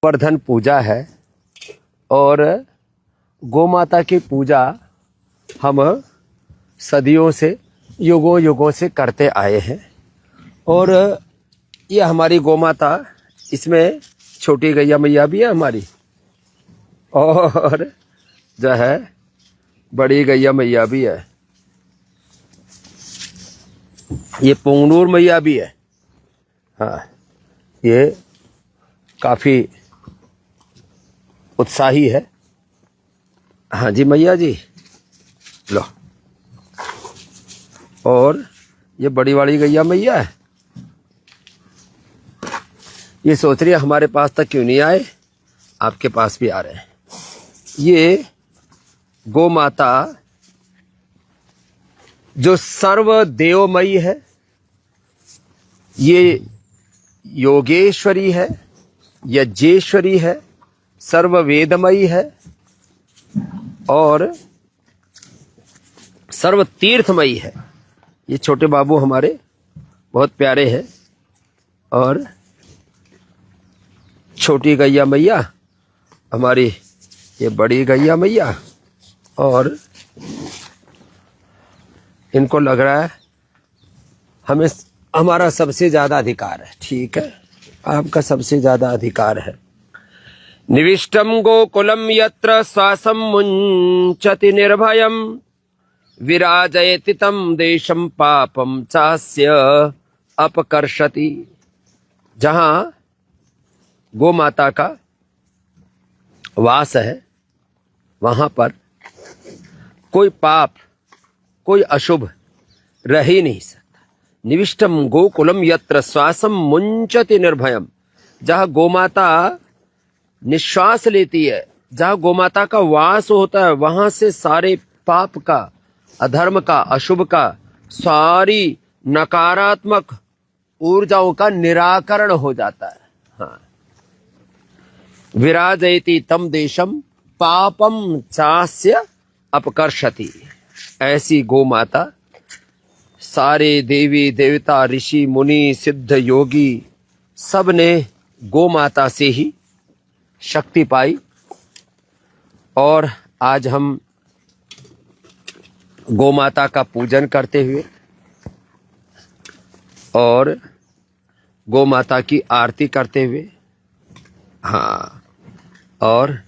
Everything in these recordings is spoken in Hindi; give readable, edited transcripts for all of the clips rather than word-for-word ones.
गोवर्धन पूजा है और गौ माता की पूजा हम सदियों से युगों युगों से करते आए हैं। और ये हमारी गौ माता, इसमें छोटी गैया मैया भी है हमारी और जो है बड़ी गैया मैया भी है, ये पुंगनूर मैया भी है। हाँ, ये काफी उत्साही है। हाँ जी मैया जी, लो। और ये बड़ी वाली गैया मैया है, ये सोच रही है हमारे पास तक क्यों नहीं आए, आपके पास भी आ रहे हैं। ये गौ माता जो सर्वदेवमयी है, ये योगेश्वरी है, यज्ञेश्वरी है, सर्ववेदमयी है और सर्वतीर्थमयी है। ये छोटे बाबू हमारे बहुत प्यारे हैं और छोटी गैया मैया हमारी ये बड़ी गैया मैया, और इनको लग रहा है हमें हमारा सबसे ज्यादा अधिकार है। ठीक है, आपका सबसे ज्यादा अधिकार है। निविष्टम गोकुलम यत्र श्वासम मुंचति निर्भयम विराजयति तम देशम पापम चास्य अपकर्षति। जहां गौ माता का वास है वहां पर कोई पाप, कोई अशुभ रह ही नहीं सकता। निविष्टम गोकुलम यत्र श्वासम मुंचति निर्भयम। जहां गोमाता निश्वास लेती है, जहां गोमाता का वास होता है, वहां से सारे पाप का, अधर्म का, अशुभ का, सारी नकारात्मक ऊर्जाओं का निराकरण हो जाता है। हाँ, विराजयति तम देशम पापम चास्य अपकर्षति। ऐसी गौ माता सारे देवी देवता, ऋषि मुनि, सिद्ध योगी सब ने गौ माता से ही शक्ति पाई। और आज हम गौ माता का पूजन करते हुए और गौ माता की आरती करते हुए, हाँ, और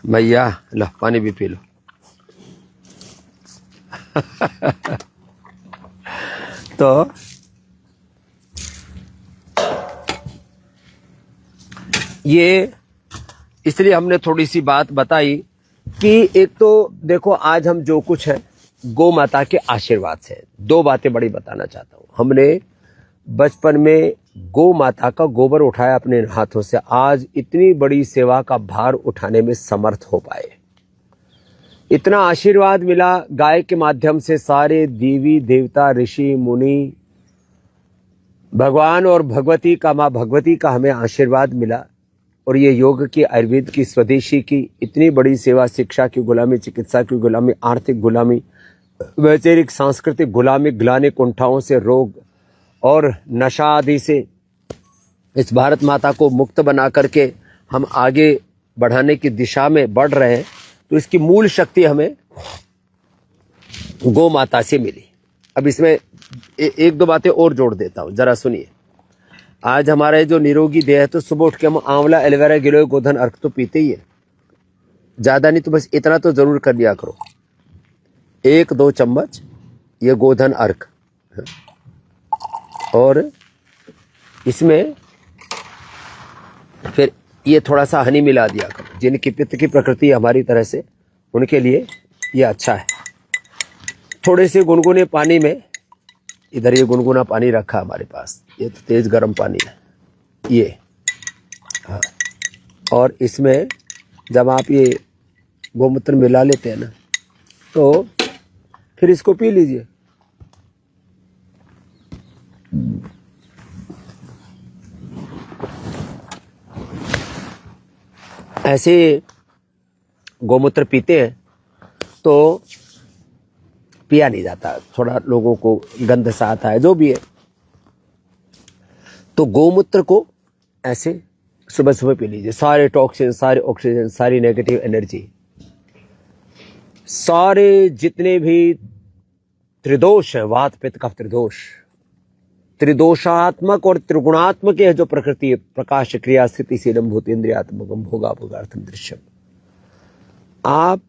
मैया लो पानी भी पी लो। तो ये इसलिए हमने थोड़ी सी बात बताई कि एक तो देखो आज हम जो कुछ है गौ माता के आशीर्वाद से। दो बातें बड़ी बताना चाहता हूं। हमने बचपन में गौ माता का गोबर उठाया अपने हाथों से, आज इतनी बड़ी सेवा का भार उठाने में समर्थ हो पाए। इतना आशीर्वाद मिला गाय के माध्यम से, सारे देवी देवता, ऋषि मुनि, भगवान और भगवती का, माँ भगवती का हमें आशीर्वाद मिला। और ये योग की, आयुर्वेद की, स्वदेशी की इतनी बड़ी सेवा, शिक्षा की गुलामी, चिकित्सा की गुलामी, आर्थिक गुलामी, वैचारिक सांस्कृतिक गुलामी, ग्लानि कुंठाओं से, रोग और नशा आदि से इस भारत माता को मुक्त बना करके हम आगे बढ़ाने की दिशा में बढ़ रहे हैं। तो इसकी मूल शक्ति हमें गौ माता से मिली। अब इसमें एक दो बातें और जोड़ देता हूं, जरा सुनिए। आज हमारे जो निरोगी देह है, तो सुबह उठ के हम आंवला, एलोवेरा, गिलोय, गोधन अर्क तो पीते ही है। ज्यादा नहीं तो बस इतना तो जरूर कर लिया करो, 1-2 चम्मच ये गोधन अर्क। और इसमें फिर ये थोड़ा सा हनी मिला दिया करो। जिनकी पित्त की प्रकृति हमारी तरह से, उनके लिए ये अच्छा है। थोड़े से गुनगुने पानी में, इधर ये गुनगुना पानी रखा हमारे पास, ये तो तेज गर्म पानी है ये। हाँ, और इसमें जब आप ये गोमूत्र मिला लेते हैं ना, तो फिर इसको पी लीजिए। ऐसे गोमूत्र पीते हैं तो पिया नहीं जाता, थोड़ा लोगों को गंध सा आता है, जो भी है। तो गोमूत्र को ऐसे सुबह सुबह पी लीजिए। सारे टॉक्सिन, सारे ऑक्सीजन, सारी नेगेटिव एनर्जी, सारे जितने भी त्रिदोष है, वात पित्त कफ त्रिदोष, त्रिदोषात्मक और त्रिगुणात्मक है जो प्रकृति है, प्रकाश क्रिया स्थिति शीलम भूति इंद्रियात्मकम भोगा भोगार्थम दृश्यम। आप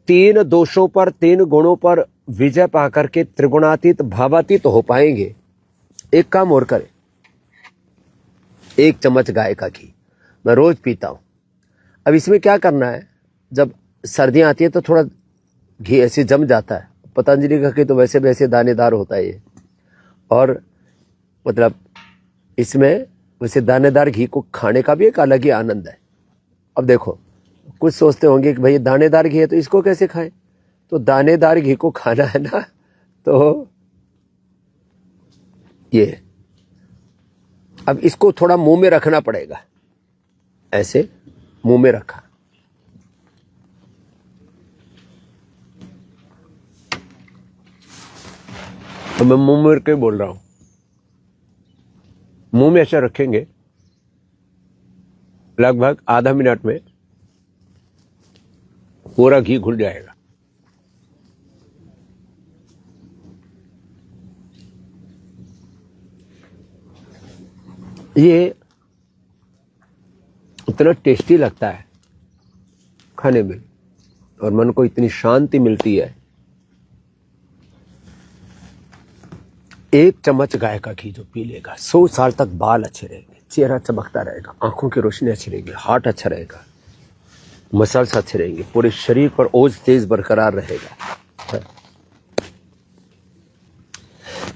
तीन दोषों पर, तीन गुणों पर विजय पाकर के त्रिगुणातीत भावातीत हो पाएंगे। एक काम और करें, 1 चम्मच गाय का घी मैं रोज पीता हूं। अब इसमें क्या करना है, जब सर्दियां आती है तो थोड़ा घी ऐसे जम जाता है। पतंजलि का घी तो वैसे वैसे दानेदार होता है ये, और मतलब इसमें वैसे दानेदार घी को खाने का भी एक अलग ही आनंद है। अब देखो, कुछ सोचते होंगे कि भाई दानेदार घी है तो इसको कैसे खाएं, तो दानेदार घी को खाना है ना, तो ये अब इसको थोड़ा मुंह में रखना पड़ेगा, ऐसे मुंह में रखा, तो मैं मुंह में के बोल रहा हूं, मुंह में ऐसे रखेंगे, लगभग आधा मिनट में पूरा घी घुल जाएगा। ये इतना टेस्टी लगता है खाने में, और मन को इतनी शांति मिलती है। 1 चम्मच गाय का घी जो पी लेगा, 100 साल तक बाल अच्छे रहेंगे, चेहरा चमकता रहेगा, आंखों की रोशनी अच्छी रहेगी, हार्ट अच्छा रहेगा, मसल्स अच्छे रहेंगे, पूरे शरीर पर ओज तेज बरकरार रहेगा।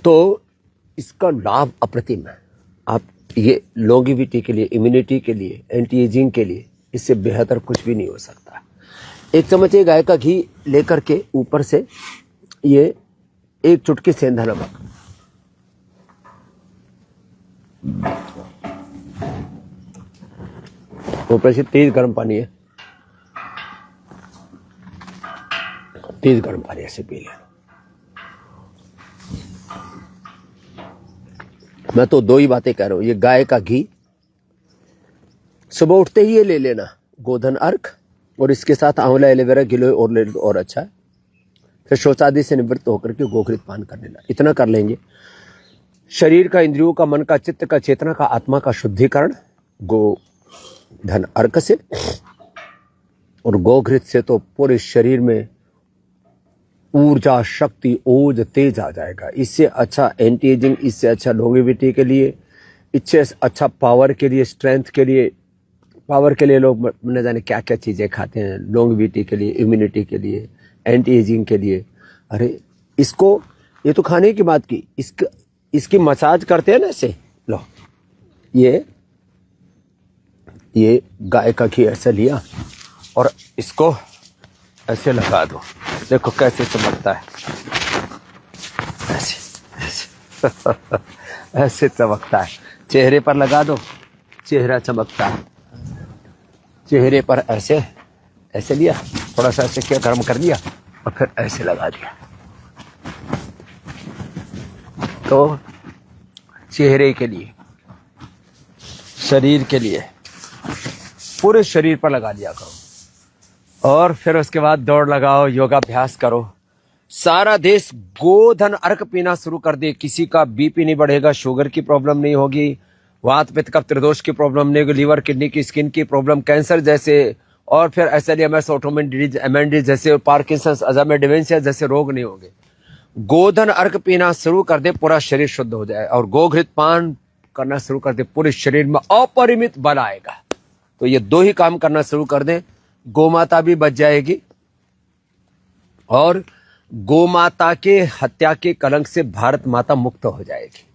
तो इसका लाभ अप्रतिम है। आप ये लॉन्गेविटी के लिए, इम्यूनिटी के लिए, एंटी एजिंग के लिए इससे बेहतर कुछ भी नहीं हो सकता। 1 चम्मच गाय का घी लेकर के ऊपर से ये 1 चुटकी सेंधा नमक, ऊपर से तेज गर्म पानी है, तेज गर्म पानी ऐसे पी लेना। मैं तो 2 ही बातें कह रहा हूं। ये गाय का घी सुबह उठते ही ये ले लेना, गोधन अर्क, और इसके साथ आंवला, एलोवेरा, गिलोय और ले लो और अच्छा है। फिर शौचादि से निवृत्त होकर के गोघृत पान कर लेना। इतना कर लेंगे, शरीर का, इंद्रियों का, मन का, चित्त का, चेतना का, आत्मा का शुद्धिकरण गोधन अर्क से और गोघृत से तो पूरे शरीर में ऊर्जा, शक्ति, ओज, तेज आ जाएगा। इससे अच्छा एंटी एजिंग, इससे अच्छा लॉन्गेविटी के लिए, इससे अच्छा पावर के लिए, स्ट्रेंथ के लिए। पावर के लिए लोग न जाने क्या क्या चीजें खाते हैं, लॉन्गेविटी के लिए, इम्यूनिटी के लिए, एंटी एजिंग के लिए। अरे इसको, ये तो खाने की बात की, इसकी मसाज करते हैं ना ऐसे। लो, ये गाय का घी ऐसे लिया और इसको ऐसे लगा दो, देखो कैसे चमकता है, ऐसे ऐसे ऐसे चमकता है। चेहरे पर लगा दो, चेहरा चमकता है। चेहरे पर ऐसे ऐसे लिया, थोड़ा सा ऐसे किया, गर्म कर दिया और फिर ऐसे लगा दिया। तो चेहरे के लिए, शरीर के लिए, पूरे शरीर पर लगा दिया करो। और फिर उसके बाद दौड़ लगाओ, योगाभ्यास करो। सारा देश गोधन अर्क पीना शुरू कर दे। किसी का बीपी नहीं बढ़ेगा, शुगर की प्रॉब्लम नहीं होगी, वात पित्त कफ त्रिदोष की प्रॉब्लम नहीं होगी, लीवर, किडनी की, स्किन की प्रॉब्लम, कैंसर जैसे, और फिर एसएलएमएस, ऑटोइम्यून डिजीज, एमएनडी जैसे, पार्किंसंस, अल्जाइमर, डिमेंशिया जैसे रोग नहीं होंगे। गोधन अर्क पीना शुरू कर दे, पूरा शरीर शुद्ध हो जाए। और गोघृत पान करना शुरू कर दे, पूरे शरीर में अपरिमित बल आएगा। तो ये 2 ही काम करना शुरू कर दे, गोमाता भी बच जाएगी और गोमाता के हत्या के कलंक से भारत माता मुक्त हो जाएगी।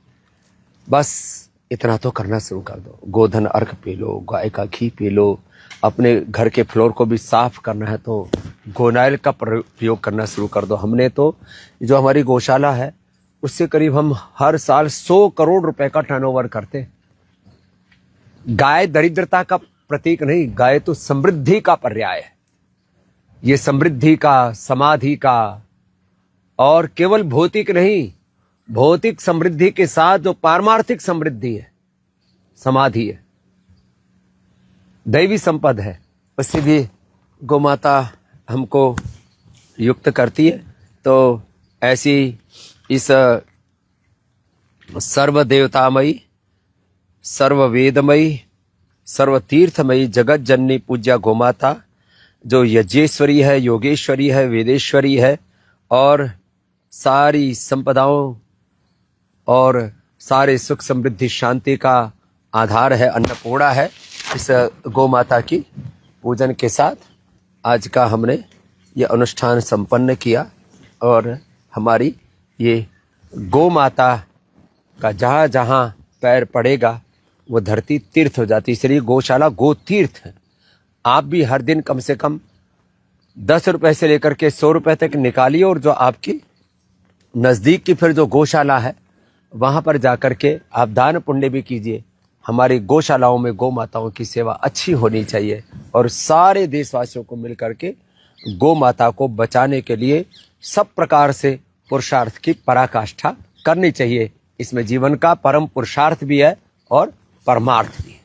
बस इतना तो करना शुरू कर दो। गोधन अर्क पी लो, गाय का घी पी लो। अपने घर के फ्लोर को भी साफ करना है तो गोनाइल का प्रयोग करना शुरू कर दो। हमने तो जो हमारी गौशाला है उससे करीब हम हर साल 100 करोड़ रुपए का टर्नओवर करते। गाय दरिद्रता का प्रतीक नहीं, गाय तो समृद्धि का पर्याय है। ये समृद्धि का, समाधि का, और केवल भौतिक नहीं, भौतिक समृद्धि के साथ जो पारमार्थिक समृद्धि है, समाधि है, दैवी संपद है, उससे भी गौ माता हमको युक्त करती है। तो ऐसी इस सर्व देवतामयी, सर्व वेदमयी, सर्व तीर्थमयी, जगत जननी पूज्या गोमाता जो यज्ञेश्वरी है, योगेश्वरी है, वेदेश्वरी है और सारी संपदाओं और सारे सुख समृद्धि शांति का आधार है, अन्नपूर्णा है, इस गौ माता की पूजन के साथ आज का हमने ये अनुष्ठान संपन्न किया। और हमारी ये गौ माता का जहाँ जहाँ पैर पड़ेगा वो धरती तीर्थ हो जाती है, इसलिए गौशाला गो तीर्थ है। आप भी हर दिन कम से कम 10 रुपए से लेकर के 100 रुपए तक निकालिए और जो आपकी नज़दीक की फिर जो गौशाला है वहाँ पर जाकर के आप दान पुण्य भी कीजिए। हमारी गौशालाओं में गौ माताओं की सेवा अच्छी होनी चाहिए और सारे देशवासियों को मिल करके गौ माता को बचाने के लिए सब प्रकार से पुरुषार्थ की पराकाष्ठा करनी चाहिए। इसमें जीवन का परम पुरुषार्थ भी है और परमार्थ भी है।